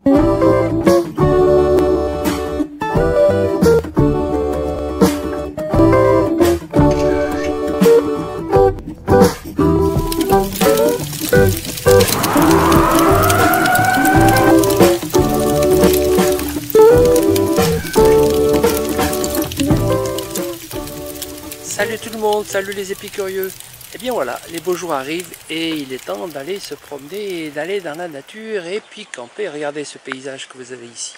Salut tout le monde, salut les épicurieux. Et bien voilà, les beaux jours arrivent et il est temps d'aller se promener, d'aller dans la nature et puis camper. Regardez ce paysage que vous avez ici.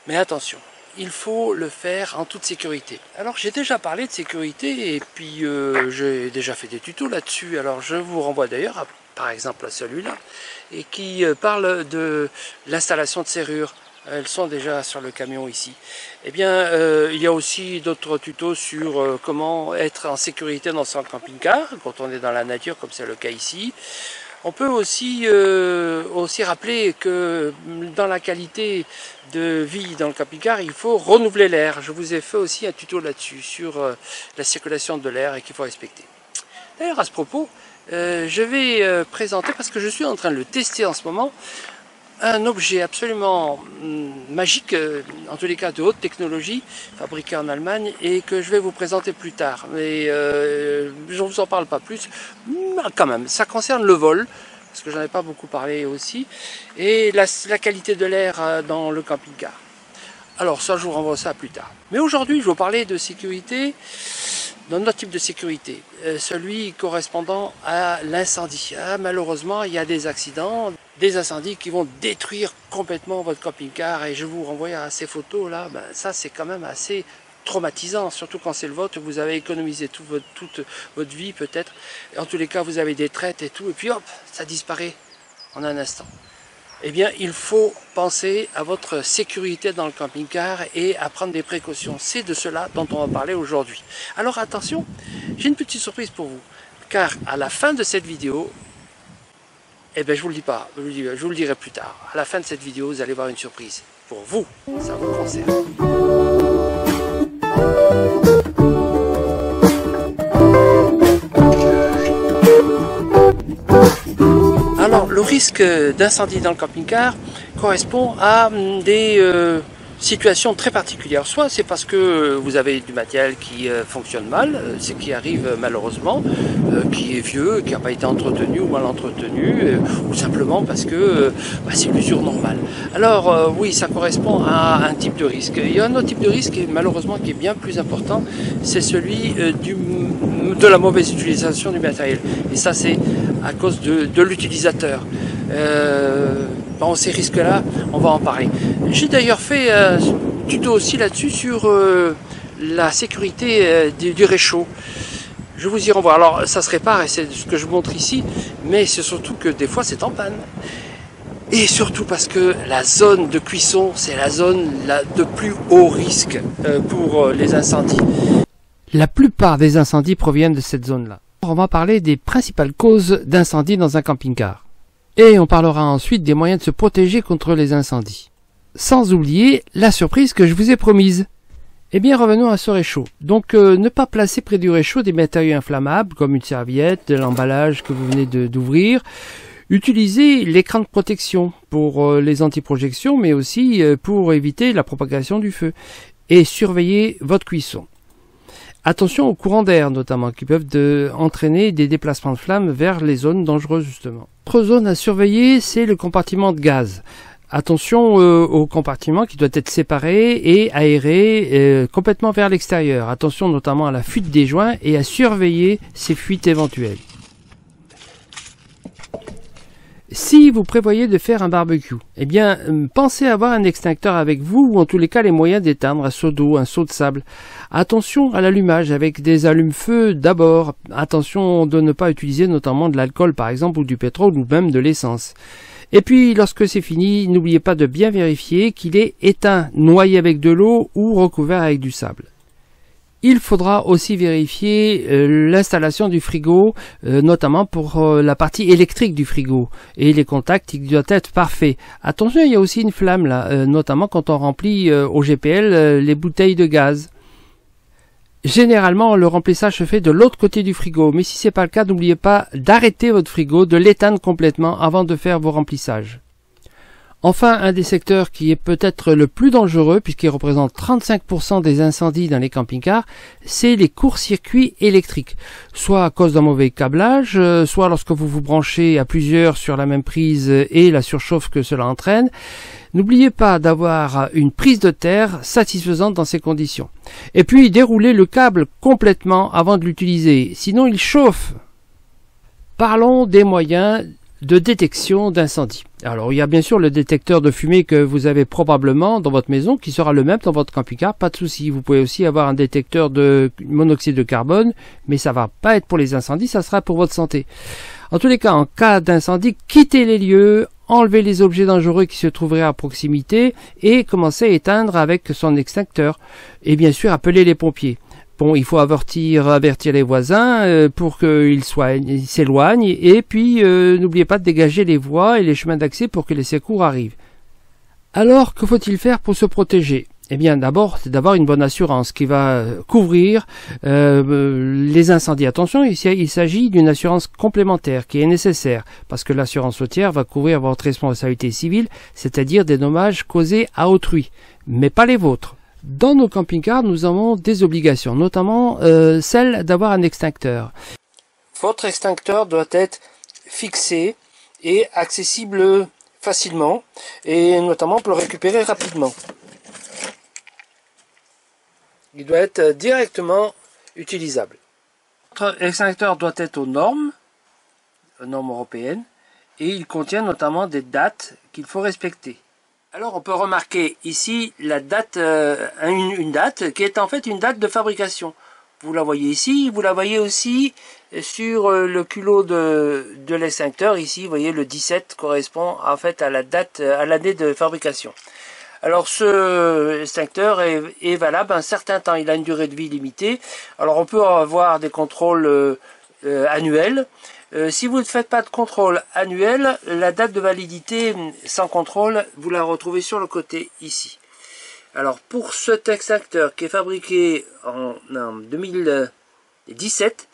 Mais attention, il faut le faire en toute sécurité. Alors j'ai déjà parlé de sécurité et puis j'ai déjà fait des tutos là-dessus. Alors je vous renvoie d'ailleurs par exemple à celui-là et qui parle de l'installation de serrures. Elles sont déjà sur le camion ici. Eh bien, il y a aussi d'autres tutos sur comment être en sécurité dans son camping-car, quand on est dans la nature, comme c'est le cas ici. On peut aussi rappeler que dans la qualité de vie dans le camping-car, il faut renouveler l'air. Je vous ai fait aussi un tuto là-dessus, sur la circulation de l'air et qu'il faut respecter. D'ailleurs, à ce propos, je vais présenter, parce que je suis en train de le tester en ce moment, un objet absolument magique, en tous les cas de haute technologie, fabriqué en Allemagne et que je vais vous présenter plus tard. Mais je ne vous en parle pas plus, mais quand même, ça concerne le vol, parce que j'en ai pas beaucoup parlé aussi, et la qualité de l'air dans le camping-car. Alors ça, je vous renvoie ça plus tard. Mais aujourd'hui, je vais vous parler de sécurité, d'un autre type de sécurité, celui correspondant à l'incendie. Malheureusement, il y a des accidents, des incendies qui vont détruire complètement votre camping-car et je vous renvoie à ces photos là, ça c'est quand même assez traumatisant, surtout quand c'est le vôtre, vous avez économisé toute votre vie peut-être, en tous les cas vous avez des traites et tout, et puis hop, ça disparaît en un instant. Eh bien, il faut penser à votre sécurité dans le camping-car et à prendre des précautions. C'est de cela dont on va parler aujourd'hui. Alors attention, j'ai une petite surprise pour vous, car à la fin de cette vidéo, eh bien je vous le dis pas, je vous le dirai plus tard. À la fin de cette vidéo, vous allez voir une surprise. Pour vous, ça vous concerne. Alors, le risque d'incendie dans le camping-car correspond à des situations très particulières. Soit c'est parce que vous avez du matériel qui fonctionne mal, ce qui arrive malheureusement, qui est vieux, qui n'a pas été entretenu ou mal entretenu, ou simplement parce que c'est l'usure normale. Alors oui, ça correspond à un type de risque. Il y a un autre type de risque, et malheureusement qui est bien plus important, c'est celui de la mauvaise utilisation du matériel. Et ça c'est à cause de l'utilisateur. Bon, ces risques-là, on va en parler. J'ai d'ailleurs fait un tuto aussi là-dessus sur la sécurité du réchaud. Je vous y renvoie. Alors, ça se répare et c'est ce que je vous montre ici, mais c'est surtout que des fois c'est en panne. Et surtout parce que la zone de cuisson, c'est la zone de plus haut risque pour les incendies. La plupart des incendies proviennent de cette zone-là. On va parler des principales causes d'incendie dans un camping-car. Et on parlera ensuite des moyens de se protéger contre les incendies. Sans oublier la surprise que je vous ai promise. Eh bien, revenons à ce réchaud. Donc, ne pas placer près du réchaud des matériaux inflammables, comme une serviette, de l'emballage que vous venez d'ouvrir. Utilisez l'écran de protection pour les antiprojections, mais aussi pour éviter la propagation du feu. Et surveillez votre cuisson. Attention aux courants d'air notamment, qui peuvent entraîner des déplacements de flammes vers les zones dangereuses justement. Autre zone à surveiller, c'est le compartiment de gaz. Attention au compartiment qui doit être séparé et aéré complètement vers l'extérieur. Attention notamment à la fuite des joints et à surveiller ces fuites éventuelles. Si vous prévoyez de faire un barbecue, eh bien, pensez à avoir un extincteur avec vous ou en tous les cas les moyens d'éteindre un seau d'eau, un seau de sable. Attention à l'allumage avec des allumes-feu d'abord. Attention de ne pas utiliser notamment de l'alcool par exemple ou du pétrole ou même de l'essence. Et puis lorsque c'est fini, n'oubliez pas de bien vérifier qu'il est éteint, noyé avec de l'eau ou recouvert avec du sable. Il faudra aussi vérifier l'installation du frigo, notamment pour la partie électrique du frigo. Et les contacts, ils doivent être parfaits. Attention, il y a aussi une flamme là, notamment quand on remplit au GPL les bouteilles de gaz. Généralement, le remplissage se fait de l'autre côté du frigo, mais si c'est pas le cas, n'oubliez pas d'arrêter votre frigo, de l'éteindre complètement avant de faire vos remplissages. Enfin, un des secteurs qui est peut-être le plus dangereux, puisqu'il représente 35% des incendies dans les camping-cars, c'est les courts-circuits électriques. Soit à cause d'un mauvais câblage, soit lorsque vous vous branchez à plusieurs sur la même prise et la surchauffe que cela entraîne. N'oubliez pas d'avoir une prise de terre satisfaisante dans ces conditions. Et puis, déroulez le câble complètement avant de l'utiliser, sinon il chauffe. Parlons des moyens de détection d'incendie. Alors il y a bien sûr le détecteur de fumée que vous avez probablement dans votre maison qui sera le même dans votre camping-car, pas de souci. Vous pouvez aussi avoir un détecteur de monoxyde de carbone, mais ça va pas être pour les incendies, ça sera pour votre santé. En tous les cas, en cas d'incendie, quittez les lieux, enlevez les objets dangereux qui se trouveraient à proximité et commencez à éteindre avec son extincteur. Et bien sûr, appelez les pompiers. Bon, il faut avertir les voisins pour qu'ils s'éloignent et puis n'oubliez pas de dégager les voies et les chemins d'accès pour que les secours arrivent. Alors, que faut-il faire pour se protéger? Eh bien, d'abord, c'est d'avoir une bonne assurance qui va couvrir les incendies. Attention, il s'agit d'une assurance complémentaire qui est nécessaire parce que l'assurance routière va couvrir votre responsabilité civile, c'est-à-dire des dommages causés à autrui, mais pas les vôtres. Dans nos camping-cars, nous avons des obligations, notamment celle d'avoir un extincteur. Votre extincteur doit être fixé et accessible facilement, et notamment pour le récupérer rapidement. Il doit être directement utilisable. Votre extincteur doit être aux normes européennes, et il contient notamment des dates qu'il faut respecter. Alors on peut remarquer ici la date, une date qui est en fait une date de fabrication. Vous la voyez ici, vous la voyez aussi sur le culot de l'extincteur. Ici, vous voyez le 17 correspond en fait à la date, à l'année de fabrication. Alors ce extincteur est valable un certain temps, il a une durée de vie limitée. Alors on peut avoir des contrôles annuels. Si vous ne faites pas de contrôle annuel, la date de validité sans contrôle, vous la retrouvez sur le côté ici. Alors pour cet extincteur qui est fabriqué en 2017,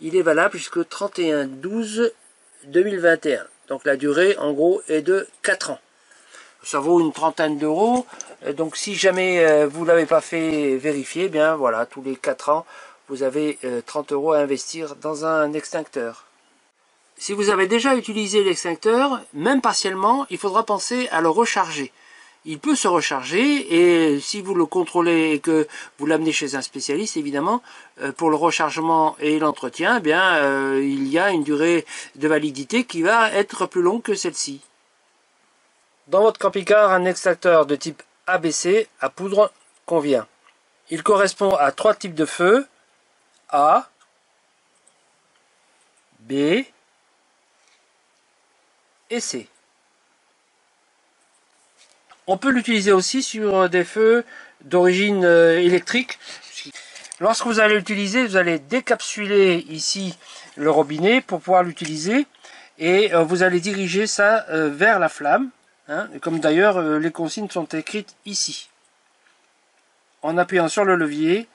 il est valable jusqu'au 31/12/2021. Donc la durée en gros est de 4 ans. Ça vaut une trentaine d'euros. Donc si jamais vous ne l'avez pas fait vérifier, bien voilà, tous les 4 ans, vous avez 30 euros à investir dans un extincteur. Si vous avez déjà utilisé l'extincteur, même partiellement, il faudra penser à le recharger. Il peut se recharger et si vous le contrôlez et que vous l'amenez chez un spécialiste, évidemment, pour le rechargement et l'entretien, bien, il y a une durée de validité qui va être plus longue que celle-ci. Dans votre camping-car, un extincteur de type ABC à poudre convient. Il correspond à 3 types de feux, A, B et C. On peut l'utiliser aussi sur des feux d'origine électrique. Lorsque vous allez l'utiliser, vous allez décapsuler ici le robinet pour pouvoir l'utiliser et vous allez diriger ça vers la flamme, hein, comme d'ailleurs les consignes sont écrites ici. En appuyant sur le levier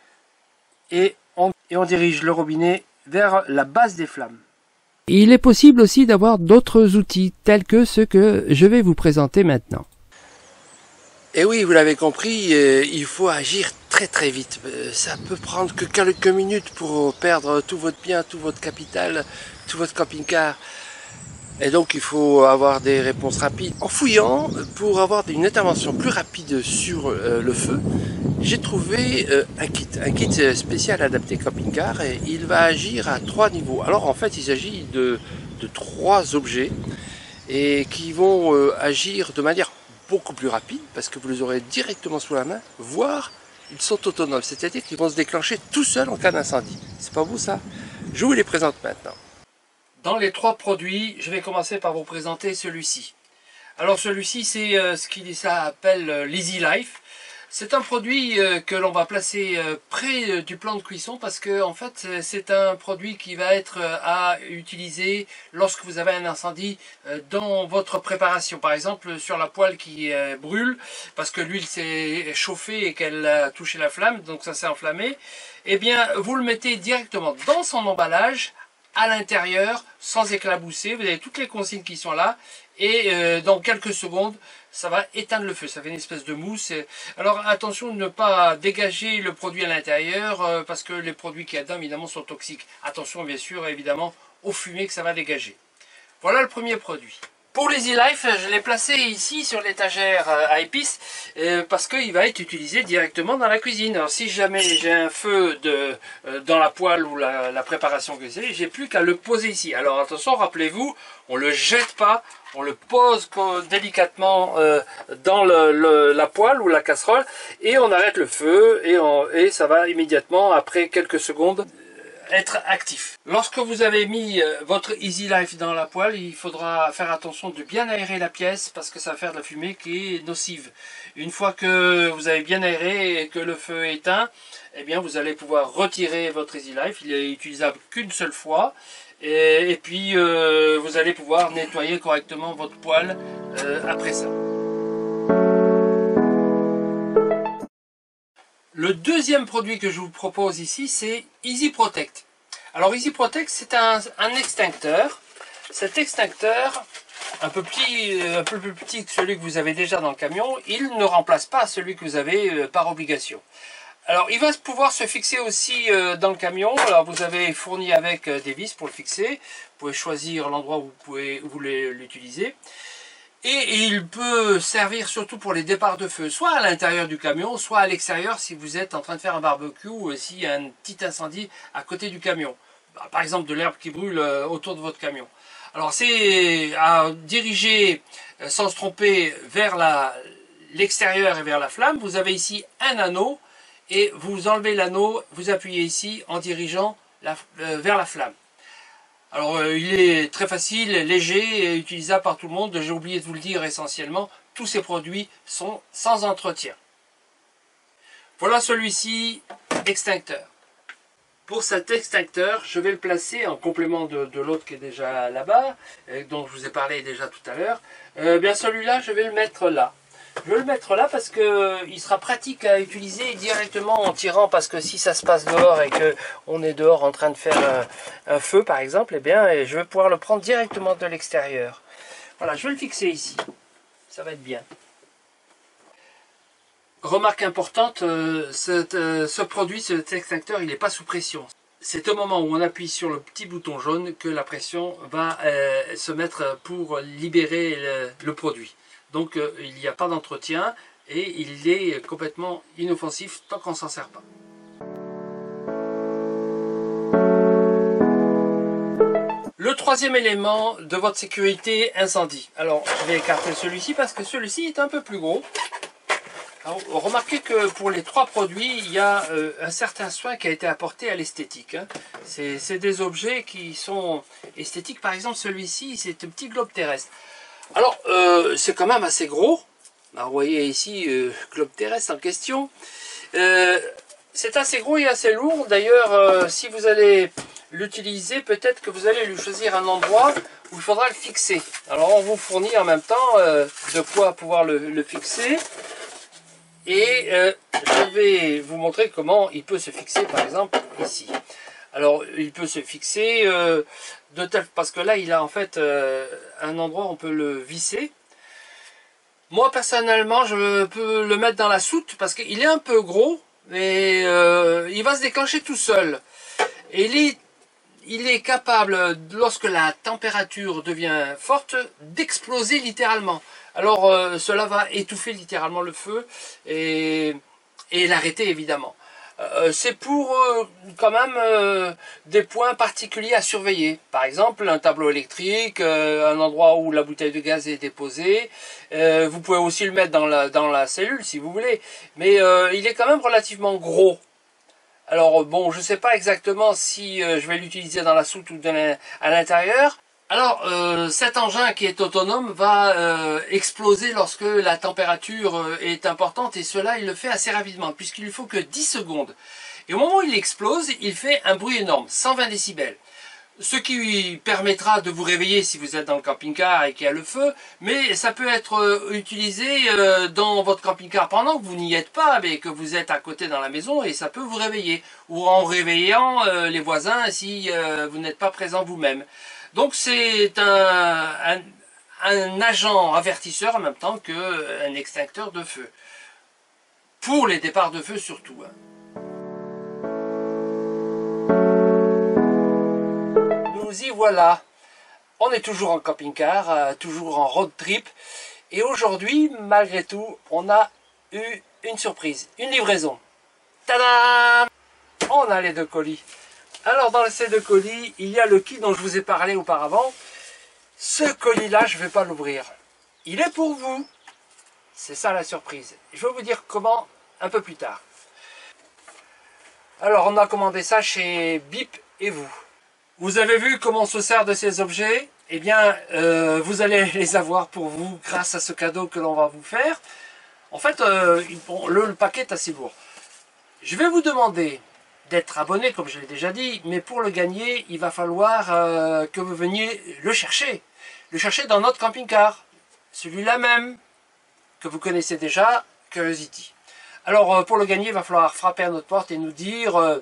et on dirige le robinet vers la base des flammes. Il est possible aussi d'avoir d'autres outils tels que ceux que je vais vous présenter maintenant. Et oui, vous l'avez compris, il faut agir très vite. Ça peut prendre que quelques minutes pour perdre tout votre bien, tout votre capital, tout votre camping-car. Et donc il faut avoir des réponses rapides. En fouillant, pour avoir une intervention plus rapide sur le feu, j'ai trouvé un kit spécial adapté camping-car et il va agir à 3 niveaux. Alors en fait il s'agit de 3 objets et qui vont agir de manière beaucoup plus rapide parce que vous les aurez directement sous la main, voire ils sont autonomes, c'est-à-dire qu'ils vont se déclencher tout seuls en cas d'incendie. C'est pas vous ça? Je vous les présente maintenant. Dans les 3 produits, je vais commencer par vous présenter celui-ci. Alors celui-ci c'est ce qu'il s'appelle l'Easy Life. C'est un produit que l'on va placer près du plan de cuisson parce que en fait c'est un produit qui va être à utiliser lorsque vous avez un incendie dans votre préparation. Par exemple sur la poêle qui brûle parce que l'huile s'est chauffée et qu'elle a touché la flamme, donc ça s'est enflammé. Eh bien vous le mettez directement dans son emballage à l'intérieur sans éclabousser. Vous avez toutes les consignes qui sont là et dans quelques secondes ça va éteindre le feu, ça fait une espèce de mousse. Alors attention de ne pas dégager le produit à l'intérieur, parce que les produits qu'il y a dedans évidemment sont toxiques. Attention bien sûr évidemment aux fumées que ça va dégager. Voilà le premier produit. Pour l'Easy Life, je l'ai placé ici sur l'étagère à épices parce qu'il va être utilisé directement dans la cuisine. Alors si jamais j'ai un feu dans la poêle ou la préparation que j'ai plus qu'à le poser ici. Alors attention, rappelez-vous, on ne le jette pas, on le pose délicatement dans la poêle ou la casserole et on arrête le feu et ça va immédiatement, après quelques secondes, être actif. Lorsque vous avez mis votre Easy Life dans la poêle, il faudra faire attention de bien aérer la pièce parce que ça va faire de la fumée qui est nocive. Une fois que vous avez bien aéré et que le feu est éteint, eh bien vous allez pouvoir retirer votre Easy Life. Il est utilisable qu'une seule fois. Et puis vous allez pouvoir nettoyer correctement votre poêle après ça. Le deuxième produit que je vous propose ici, c'est Easy Protect. Alors Easy Protect, c'est un extincteur. Cet extincteur, un peu plus petit que celui que vous avez déjà dans le camion, il ne remplace pas celui que vous avez par obligation. Alors il va pouvoir se fixer aussi dans le camion. Alors vous avez fourni avec des vis pour le fixer. Vous pouvez choisir l'endroit où vous voulez l'utiliser. Et il peut servir surtout pour les départs de feu, soit à l'intérieur du camion, soit à l'extérieur si vous êtes en train de faire un barbecue ou s'il y a un petit incendie à côté du camion. Par exemple de l'herbe qui brûle autour de votre camion. Alors c'est à diriger sans se tromper vers l'extérieur et vers la flamme. Vous avez ici un anneau et vous enlevez l'anneau, vous appuyez ici en dirigeant vers la flamme. Alors il est très facile, léger et utilisable par tout le monde. J'ai oublié de vous le dire essentiellement, tous ces produits sont sans entretien. Voilà celui-ci, extincteur. Pour cet extincteur, je vais le placer en complément de l'autre qui est déjà là-bas, dont je vous ai parlé déjà tout à l'heure. Bien celui-là, je vais le mettre là. Je vais le mettre là parce qu'il sera pratique à utiliser directement en tirant, parce que si ça se passe dehors et qu'on est dehors en train de faire un feu par exemple, eh bien je vais pouvoir le prendre directement de l'extérieur. Voilà, je vais le fixer ici, ça va être bien. Remarque importante, ce produit, cet extincteur, il n'est pas sous pression. C'est au moment où on appuie sur le petit bouton jaune que la pression va se mettre pour libérer le produit. Donc il n'y a pas d'entretien et il est complètement inoffensif tant qu'on ne s'en sert pas. Le troisième élément de votre sécurité incendie. Alors je vais écarter celui-ci parce que celui-ci est un peu plus gros. Alors, remarquez que pour les trois produits, il y a un certain soin qui a été apporté à l'esthétique. Hein. C'est des objets qui sont esthétiques. Par exemple celui-ci, c'est un petit globe terrestre. Alors, c'est quand même assez gros. Alors, vous voyez ici, globe terrestre en question. C'est assez gros et assez lourd. D'ailleurs, si vous allez l'utiliser, peut-être que vous allez lui choisir un endroit où il faudra le fixer. Alors, on vous fournit en même temps de quoi pouvoir le fixer. Et je vais vous montrer comment il peut se fixer, par exemple, ici. Alors, il peut se fixer parce que là, il a en fait un endroit où on peut le visser. Moi, personnellement, je peux le mettre dans la soute parce qu'il est un peu gros, mais il va se déclencher tout seul. Et il est capable, lorsque la température devient forte, d'exploser littéralement. Alors, cela va étouffer littéralement le feu et l'arrêter, évidemment. C'est pour quand même des points particuliers à surveiller. Par exemple, un tableau électrique, un endroit où la bouteille de gaz est déposée. Vous pouvez aussi le mettre dans la cellule si vous voulez. Mais il est quand même relativement gros. Alors bon, je ne sais pas exactement si je vais l'utiliser dans la soute ou à l'intérieur. Alors, cet engin qui est autonome va exploser lorsque la température est importante, et cela, il le fait assez rapidement, puisqu'il ne faut que 10 secondes. Et au moment où il explose, il fait un bruit énorme, 120 décibels. Ce qui permettra de vous réveiller si vous êtes dans le camping-car et qu'il y a le feu, mais ça peut être utilisé dans votre camping-car pendant que vous n'y êtes pas, mais que vous êtes à côté dans la maison, et ça peut vous réveiller, ou en réveillant les voisins si vous n'êtes pas présent vous-même. Donc c'est un un agent avertisseur en même temps qu'un extincteur de feu. Pour les départs de feu surtout. Nous y voilà. On est toujours en camping-car, toujours en road trip. Et aujourd'hui, malgré tout, on a eu une surprise, une livraison. Tadam! On a les 2 colis. Alors dans ces 2 colis, il y a le kit dont je vous ai parlé auparavant. Ce colis-là, je ne vais pas l'ouvrir. Il est pour vous. C'est ça la surprise. Je vais vous dire comment un peu plus tard. Alors on a commandé ça chez Bip et vous. Vous avez vu comment on se sert de ces objets? Eh bien, vous allez les avoir pour vous grâce à ce cadeau que l'on va vous faire. En fait, le paquet est assez lourd. Je vais vous demander d'être abonné, comme je l'ai déjà dit, mais pour le gagner, il va falloir que vous veniez le chercher. Le chercher dans notre camping-car. Celui-là même, que vous connaissez déjà, Curiosity. Alors, pour le gagner, il va falloir frapper à notre porte et nous dire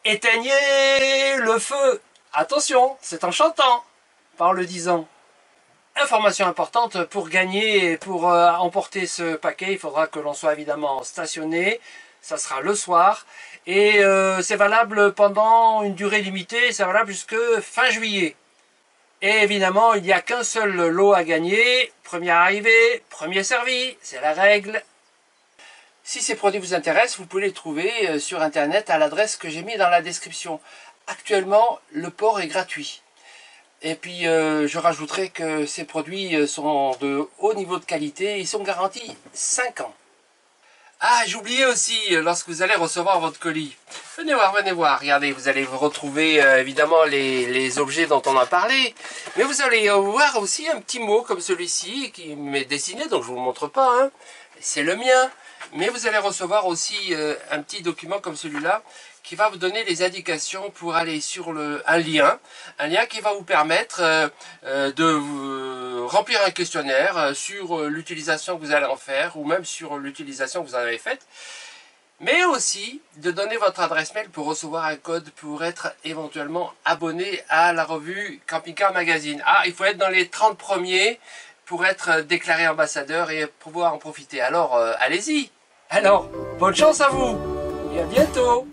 éteignez le feu. Attention, c'est en chantant, pas en le disant. Information importante, pour gagner et pour emporter ce paquet, il faudra que l'on soit évidemment stationné. Ça sera le soir. Et c'est valable pendant une durée limitée, c'est valable jusque fin juillet. Et évidemment, il n'y a qu'un seul lot à gagner. Premier arrivé, premier servi, c'est la règle. Si ces produits vous intéressent, vous pouvez les trouver sur internet à l'adresse que j'ai mis dans la description. Actuellement, le port est gratuit. Et puis, je rajouterai que ces produits sont de haut niveau de qualité. Ils sont garantis 5 ans. Ah, j'ai oublié aussi, lorsque vous allez recevoir votre colis. Venez voir. Regardez, vous allez vous retrouver évidemment les objets dont on a parlé. Mais vous allez voir aussi un petit mot comme celui-ci qui m'est dessiné, donc je ne vous le montre pas. Hein. C'est le mien. Mais vous allez recevoir aussi un petit document comme celui-là qui va vous donner les indications pour aller sur un lien qui va vous permettre de remplir un questionnaire sur l'utilisation que vous allez en faire ou même sur l'utilisation que vous en avez faite, mais aussi de donner votre adresse mail pour recevoir un code pour être éventuellement abonné à la revue Camping Car Magazine. Ah, il faut être dans les 30 premiers pour être déclaré ambassadeur et pouvoir en profiter. Alors, allez-y. Alors, bonne chance à vous et à bientôt.